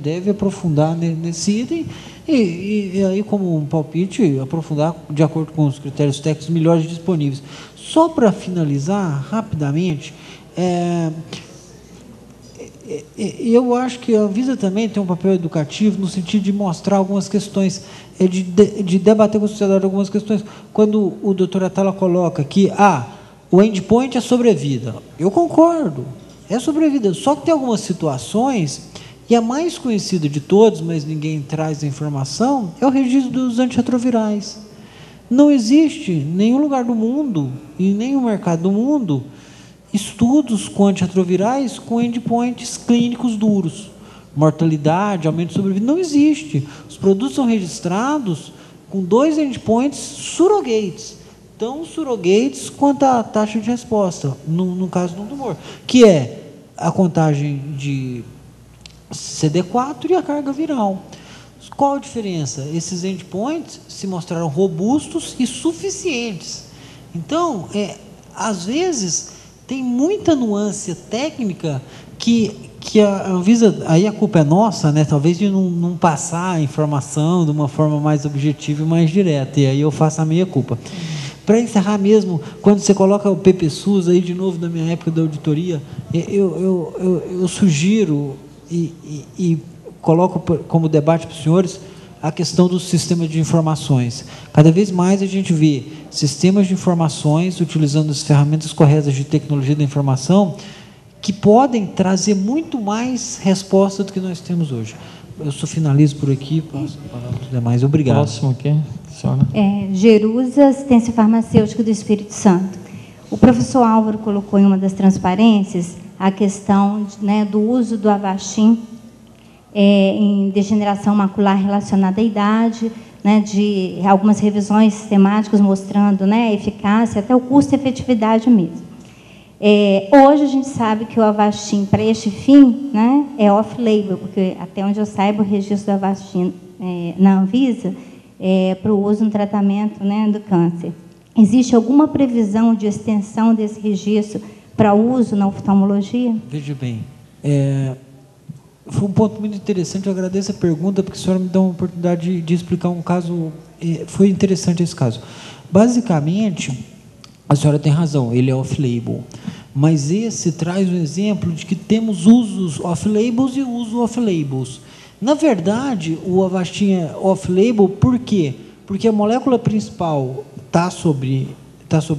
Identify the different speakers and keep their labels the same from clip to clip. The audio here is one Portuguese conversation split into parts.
Speaker 1: deve aprofundar nesse item e aí, como um palpite, aprofundar de acordo com os critérios técnicos melhores disponíveis. Só para finalizar, rapidamente, eu acho que a Anvisa também tem um papel educativo no sentido de mostrar algumas questões, de debater com a sociedade algumas questões. Quando o doutor Atala coloca que o endpoint é sobrevida, eu concordo, é sobrevida, só que tem algumas situações, e a mais conhecida de todos, mas ninguém traz a informação, é o registro dos antirretrovirais. Não existe em nenhum lugar do mundo, em nenhum mercado do mundo, estudos com antirretrovirais com endpoints clínicos duros. Mortalidade, aumento de sobrevida, não existe. Os produtos são registrados com 2 endpoints surrogates. Tão surrogates quanto a taxa de resposta, no caso de um tumor, que é a contagem de CD4 e a carga viral. Qual a diferença? Esses endpoints se mostraram robustos e suficientes. Então, às vezes, tem muita nuance técnica que a Anvisa, aí a culpa é nossa, né? Talvez de não passar a informação de uma forma mais objetiva e mais direta, e aí eu faço a meia culpa. Para encerrar mesmo, quando você coloca o PPSUS aí de novo na minha época da auditoria, eu sugiro e coloco como debate para os senhores a questão dos sistemas de informações. Cada vez mais a gente vê sistemas de informações utilizando as ferramentas corretas de tecnologia da informação que podem trazer muito mais resposta do que nós temos hoje. Eu só finalizo por aqui, passo a palavra para os demais. Obrigado.
Speaker 2: Próximo aqui, senhora.
Speaker 3: Jerusa, Assistência Farmacêutica do Espírito Santo. O professor Álvaro colocou em uma das transparências a questão, né, do uso do Avastin em degeneração macular relacionada à idade, né, de algumas revisões sistemáticas mostrando, né, a eficácia, até o custo-efetividade mesmo. Hoje a gente sabe que o Avastin, para este fim, né, é off-label, porque até onde eu saiba o registro do Avastin na Anvisa é para o uso no tratamento, né, do câncer. Existe alguma previsão de extensão desse registro para uso na oftalmologia?
Speaker 1: Veja bem, foi um ponto muito interessante, eu agradeço a pergunta, porque a senhora me dá uma oportunidade de explicar um caso, foi interessante esse caso. Basicamente, a senhora tem razão, ele é off-label, mas esse traz um exemplo de que temos usos off-labels e usos off-labels. Na verdade, o Avastin é off-label, por quê? Porque a molécula principal está sob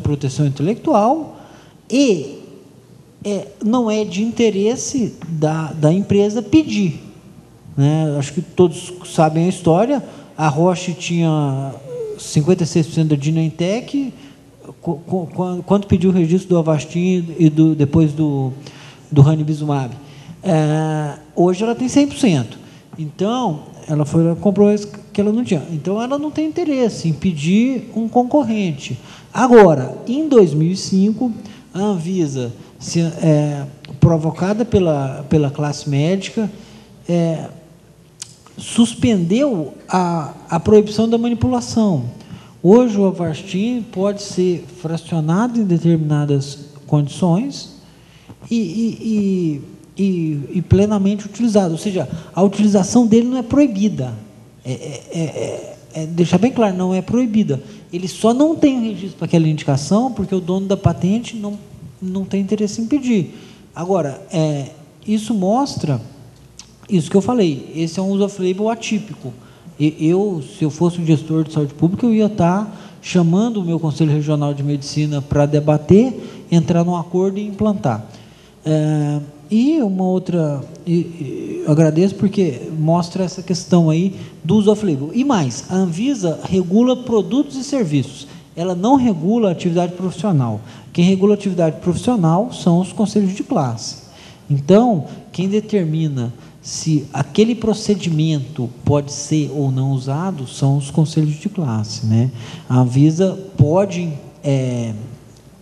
Speaker 1: proteção intelectual e não é de interesse da empresa pedir, né? Acho que todos sabem a história. A Roche tinha 56% da Genentech, quando pediu o registro do Avastin e depois do ranibizumab. Hoje ela tem 100%. Então, ela comprou que ela não tinha. Então, ela não tem interesse em pedir um concorrente. Agora, em 2005, a Anvisa, provocada pela classe médica, suspendeu a proibição da manipulação. Hoje, o Avastin pode ser fracionado em determinadas condições e plenamente utilizado. Ou seja, a utilização dele não é proibida. Deixar bem claro, não é proibida. Ele só não tem o registro para aquela indicação porque o dono da patente não tem interesse em pedir. Agora, isso mostra isso que eu falei. Esse é um uso off-label atípico. Se eu fosse um gestor de saúde pública, eu ia estar chamando o meu Conselho Regional de Medicina para debater, entrar num acordo e implantar. E uma outra, eu agradeço porque mostra essa questão aí do uso off-label. E mais, a Anvisa regula produtos e serviços. Ela não regula a atividade profissional. Quem regula a atividade profissional são os conselhos de classe. Então, quem determina se aquele procedimento pode ser ou não usado são os conselhos de classe, né? A Anvisa pode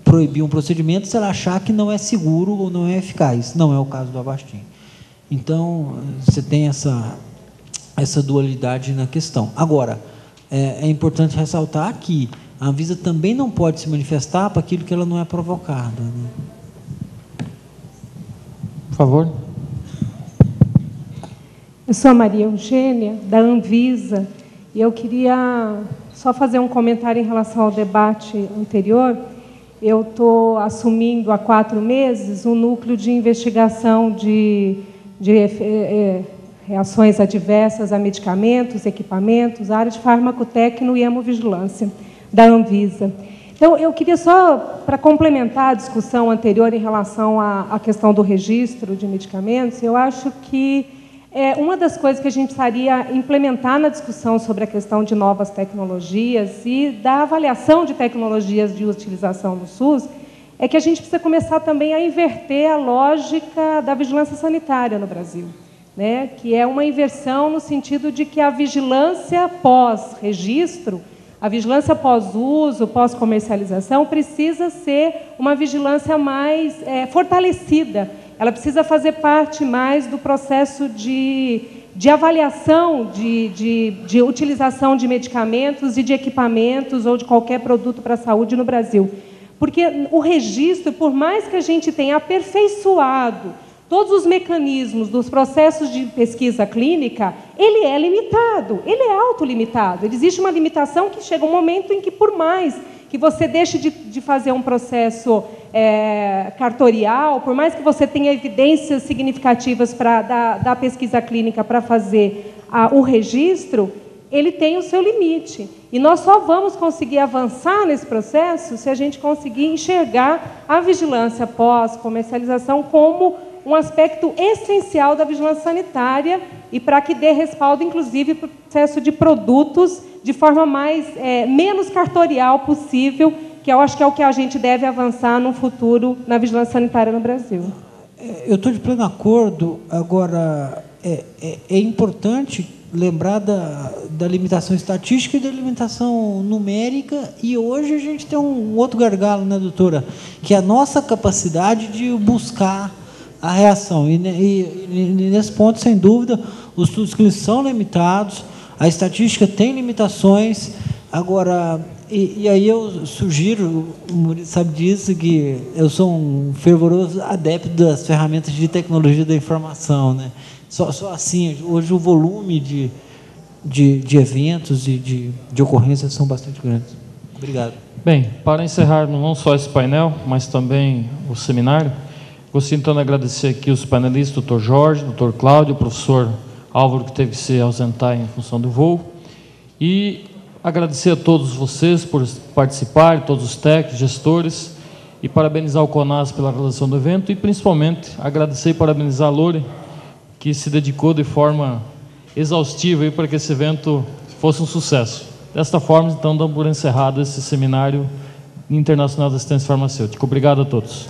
Speaker 1: proibir um procedimento se ela achar que não é seguro ou não é eficaz. Não é o caso do Avastin. Então, você tem essa dualidade na questão. Agora, é importante ressaltar que a Anvisa também não pode se manifestar para aquilo que ela não é provocada, né?
Speaker 2: Por favor. Eu sou a Maria Eugênia, da Anvisa, e eu queria só fazer um comentário em relação ao debate anterior. Eu estou assumindo há 4 meses um núcleo de investigação de reações adversas a medicamentos, equipamentos, área de farmacotecno e hemovigilância da Anvisa. Então, eu queria só, para complementar a discussão anterior em relação à questão do registro de medicamentos, eu acho que uma das coisas que a gente precisaria implementar na discussão sobre a questão de novas tecnologias e da avaliação de tecnologias de utilização no SUS é que a gente precisa começar também a inverter a lógica da vigilância sanitária no Brasil, né? Que é uma inversão no sentido de que a vigilância pós-registro, a vigilância pós-uso, pós-comercialização, precisa ser uma vigilância mais fortalecida. Ela precisa fazer parte mais do processo de avaliação de utilização de medicamentos e de equipamentos ou de qualquer produto para a saúde no Brasil. Porque o registro, por mais que a gente tenha aperfeiçoado todos os mecanismos dos processos de pesquisa clínica, ele é limitado, ele é autolimitado. Existe uma limitação que chega um momento em que, por mais que você deixe de fazer um processo cartorial, por mais que você tenha evidências significativas da pesquisa clínica para fazer o registro, ele tem o seu limite. E nós só vamos conseguir avançar nesse processo se a gente conseguir enxergar a vigilância pós-comercialização como um aspecto essencial da vigilância sanitária e para que dê respaldo, inclusive, para o processo de produtos de forma menos cartorial possível, que eu acho que é o que a gente deve avançar no futuro na vigilância sanitária no Brasil.
Speaker 1: Eu estou de pleno acordo. Agora, é importante lembrar da limitação estatística e da limitação numérica, e hoje a gente tem um outro gargalo, né, doutora? Que é a nossa capacidade de buscar a reação. E nesse ponto, sem dúvida, os estudos clínicos são limitados, a estatística tem limitações. Agora, e aí eu sugiro, o Murilo sabe disso, que eu sou um fervoroso adepto das ferramentas de tecnologia da informação, né? Só assim, hoje o volume de eventos e de ocorrências são bastante grandes. Obrigado.
Speaker 4: Bem, para encerrar não só esse painel, mas também o seminário, gostaria então de agradecer aqui os panelistas, doutor Jorge, doutor Cláudio, o professor Álvaro, que teve que se ausentar em função do voo, e agradecer a todos vocês por participarem, todos os técnicos, gestores, e parabenizar o CONAS pela realização do evento, e principalmente agradecer e parabenizar a Lore, que se dedicou de forma exaustiva para que esse evento fosse um sucesso. Desta forma, então, damos por encerrado esse seminário internacional de assistência farmacêutica. Obrigado a todos.